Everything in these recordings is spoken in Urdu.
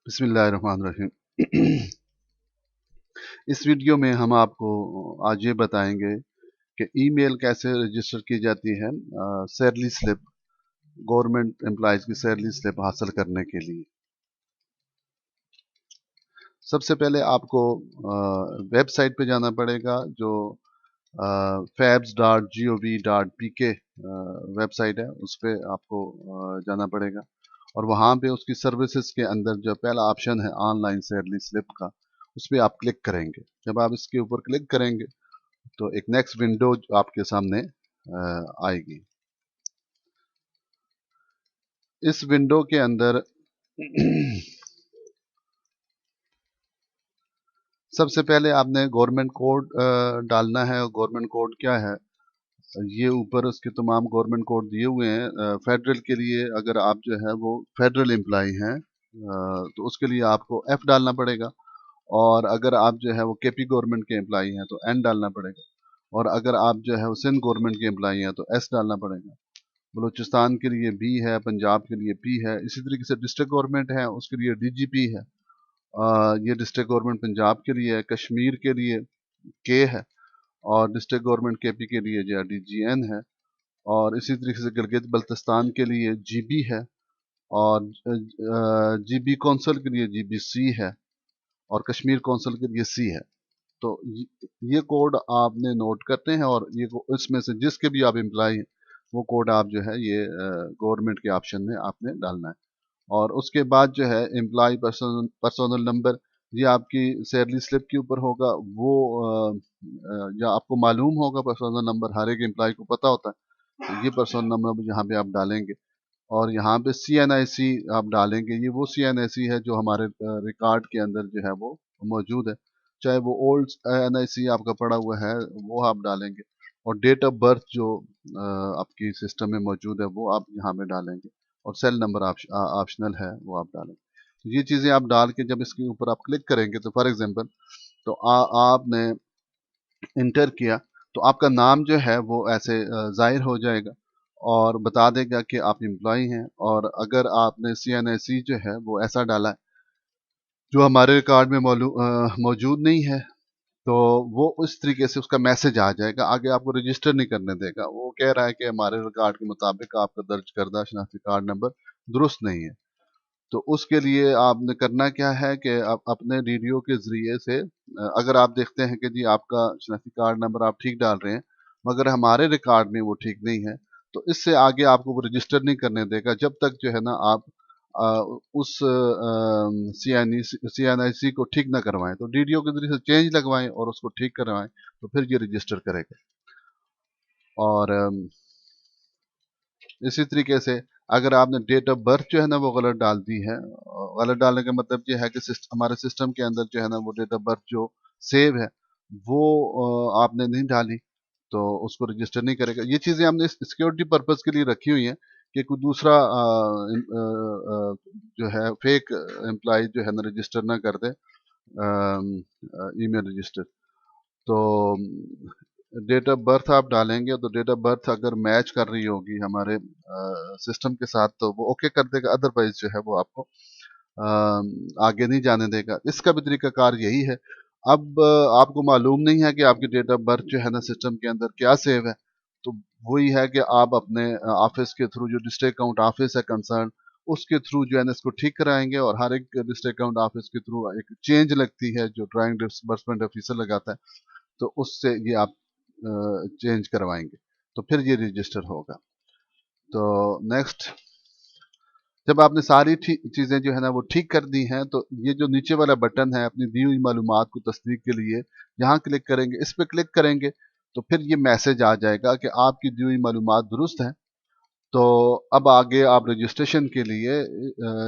بسم اللہ الرحمن الرحیم۔ اس ویڈیو میں ہم آپ کو آج یہ بتائیں گے کہ ای میل کیسے رجسٹر کی جاتی ہے سیلری سلپ، گورنمنٹ امپلائیز کی سیلری سلپ حاصل کرنے کے لیے۔ سب سے پہلے آپ کو ویب سائٹ پہ جانا پڑے گا جو fabs.gov.pk ویب سائٹ ہے، اس پہ آپ کو جانا پڑے گا، اور وہاں پہ اس کی سروسز کے اندر جو پہلا آپشن ہے آن لائن سیلری سلپ کا، اس پہ آپ کلک کریں گے۔ جب آپ اس کے اوپر کلک کریں گے تو ایک نیکسٹ ونڈو آپ کے سامنے آئے گی۔ اس ونڈو کے اندر سب سے پہلے آپ نے گورنمنٹ کوڈ ڈالنا ہے، اور گورنمنٹ کوڈ کیا ہے؟ یہ اوپر اس کے تمام گورنمنٹ کوڈ دیے ہوئے ہیں۔ فیڈرل کے لیے اگر آپ جو ہے وہ فیڈرل امپلائی ہیں تو اس کے لیے آپ کو ایف ڈالنا پڑے گا، اور اگر آپ جو ہے وہ کے پی گورنمنٹ کے امپلائی ہیں تو این ڈالنا پڑے گا، اور اگر آپ جو ہے وہ سندھ گورنمنٹ کے امپلائی ہیں تو ایس ڈالنا پڑے گا۔ بلوچستان کے لیے بی ہے، پنجاب کے لیے پی ہے، اسی طریقے سے ڈسٹرکٹ گورنمنٹ ہے اس کے لیے ڈی جی پی ہے، یہ ڈسٹرکٹ گورنمنٹ پنجاب کے لیے ہے، کشمیر کے لیے کے ہے، اور ڈسٹرکٹ گورنمنٹ کے پی کے لیے جو ہے ڈی جی این ہے، اور اسی طریقے سے گلگت بلتستان کے لیے جی بی ہے، اور جی بی کونسل کے لیے جی بی سی ہے، اور کشمیر کونسل کے لیے سی ہے۔ تو یہ کوڈ آپ نے نوٹ کرتے ہیں، اور یہ اس میں سے جس کے بھی آپ امپلائی ہیں وہ کوڈ آپ جو ہے یہ گورنمنٹ کے آپشن میں آپ نے ڈالنا ہے۔ اور اس کے بعد جو ہے امپلائی پرسونل نمبر، یہ آپ کی سیلری سلپ کے اوپر ہوگا، وہ یا آپ کو معلوم ہوگا پرسونل نمبر، ہر ایک امپلائی کو پتہ ہوتا ہے، تو یہ پرسونل نمبر یہاں پہ آپ ڈالیں گے، اور یہاں پہ سی این آئی سی آپ ڈالیں گے۔ یہ وہ سی این آئی سی ہے جو ہمارے ریکارڈ کے اندر جو ہے وہ موجود ہے، چاہے وہ اولڈ این آئی سی آپ کا پڑا ہوا ہے وہ آپ ڈالیں گے، اور ڈیٹ آف برتھ جو آپ کی سسٹم میں موجود ہے وہ آپ یہاں پہ ڈالیں گے، اور سیل نمبر آپشنل ہے وہ آپ ڈالیں گے۔ تو یہ چیزیں آپ ڈال کے جب اس کے اوپر آپ کلک کریں گے تو فار ایگزامپل تو آپ نے انٹر کیا تو آپ کا نام جو ہے وہ ایسے ظاہر ہو جائے گا، اور بتا دے گا کہ آپ امپلائی ہیں، اور اگر آپ نے سی این آئی سی جو ہے وہ ایسا ڈالا ہے جو ہمارے ریکارڈ میں موجود نہیں ہے، تو وہ اس طریقے سے اس کا میسج آ جائے گا، آگے آپ کو رجسٹر نہیں کرنے دے گا، وہ کہہ رہا ہے کہ ہمارے ریکارڈ کے مطابق آپ کا درج کردہ شناختی کارڈ نمبر درست نہیں ہے۔ تو اس کے لیے آپ نے کرنا کیا ہے کہ آپ اپنے ریڈیو کے ذریعے سے اگر آپ دیکھتے ہیں کہ جی آپ کا شناختی کارڈ نمبر آپ ٹھیک ڈال رہے ہیں مگر ہمارے ریکارڈ میں وہ ٹھیک نہیں ہے، تو اس سے آگے آپ کو وہ رجسٹر نہیں کرنے دے گا جب تک جو ہے نا آپ اس سی این آئی سی کو ٹھیک نہ کروائیں، تو ریڈیو کے ذریعے سے چینج لگوائیں اور اس کو ٹھیک کروائیں، تو پھر یہ رجسٹر کرے گا۔ اور اسی طریقے سے اگر آپ نے ڈیٹ آف برتھ جو ہے نا وہ غلط ڈال دی ہے، غلط ڈالنے کا مطلب یہ ہے کہ ہمارے سسٹم کے اندر جو ہے نا وہ ڈیٹ آف برتھ جو سیو ہے وہ آپ نے نہیں ڈالی، تو اس کو رجسٹر نہیں کرے گا۔ یہ چیزیں ہم نے سیکیورٹی پرپز کے لیے رکھی ہوئی ہیں کہ کوئی دوسرا جو ہے فیک امپلائی جو ہے نا رجسٹر نہ کر دے ای میل رجسٹر۔ تو ڈیٹ آف برتھ آپ ڈالیں گے تو ڈیٹ آف برتھ اگر میچ کر رہی ہوگی ہمارے سسٹم کے ساتھ تو وہ اوکے کر دے گا، ادروائز جو ہے وہ آپ کو آگے نہیں جانے دے گا۔ اس کا بھی طریقہ کار یہی ہے۔ اب آپ کو معلوم نہیں ہے کہ آپ کی ڈیٹ آف برتھ جو ہے نا سسٹم کے اندر کیا سیو ہے، تو وہی ہے کہ آپ اپنے آفس کے تھرو، جو ڈسٹرکٹ اکاؤنٹ آفس ہے کنسرن، اس کے تھرو جو ہے نا اس کو ٹھیک کرائیں گے، اور ہر ایک ڈسٹرکٹ اکاؤنٹ آفس کے تھرو ایک چینج لگتی ہے جو ڈرائنگ ڈسبرسمنٹ آفیسر لگاتا ہے، تو اس سے یہ آپ چینج کروائیں گے، تو پھر یہ رجسٹر ہوگا۔ تو نیکسٹ، جب آپ نے ساری چیزیں جو ہے نا وہ ٹھیک کر دی ہیں تو یہ جو نیچے والا بٹن ہے اپنی دی ہوئی معلومات کو تصدیق کے لیے یہاں کلک کریں گے، اس پہ کلک کریں گے تو پھر یہ میسج آ جائے گا کہ آپ کی دی ہوئی معلومات درست ہیں، تو اب آگے آپ رجسٹریشن کے لیے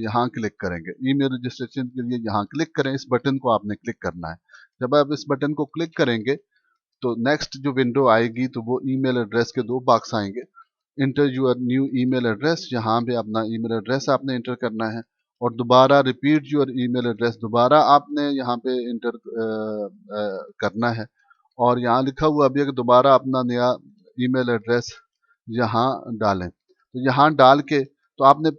یہاں کلک کریں گے، ای میل رجسٹریشن کے لیے یہاں کلک کریں، اس بٹن کو آپ نے کلک کرنا ہے۔ جب آپ اس بٹن کو کلک کریں گے تو نیکسٹ جو ونڈو آئے گی تو وہ ای میل ایڈریس کے دو باکس آئیں گے، enter your new E mail address, یہاں پہ اپنا ای میل ایڈریس آپ نے انٹر کرنا ہے، اور دوبارہ repeat your E mail address دوبارہ آپ نے یہاں پہ انٹر کرنا ہے، اور یہاں لکھا ہوا ابھی کہ دوبارہ اپنا نیا ای میل ایڈریس یہاں ڈالیں، تو یہاں ڈال کے تو آپ نے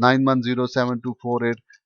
910724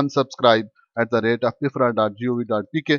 unsubscribe@pifra.gov.pk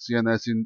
CNSE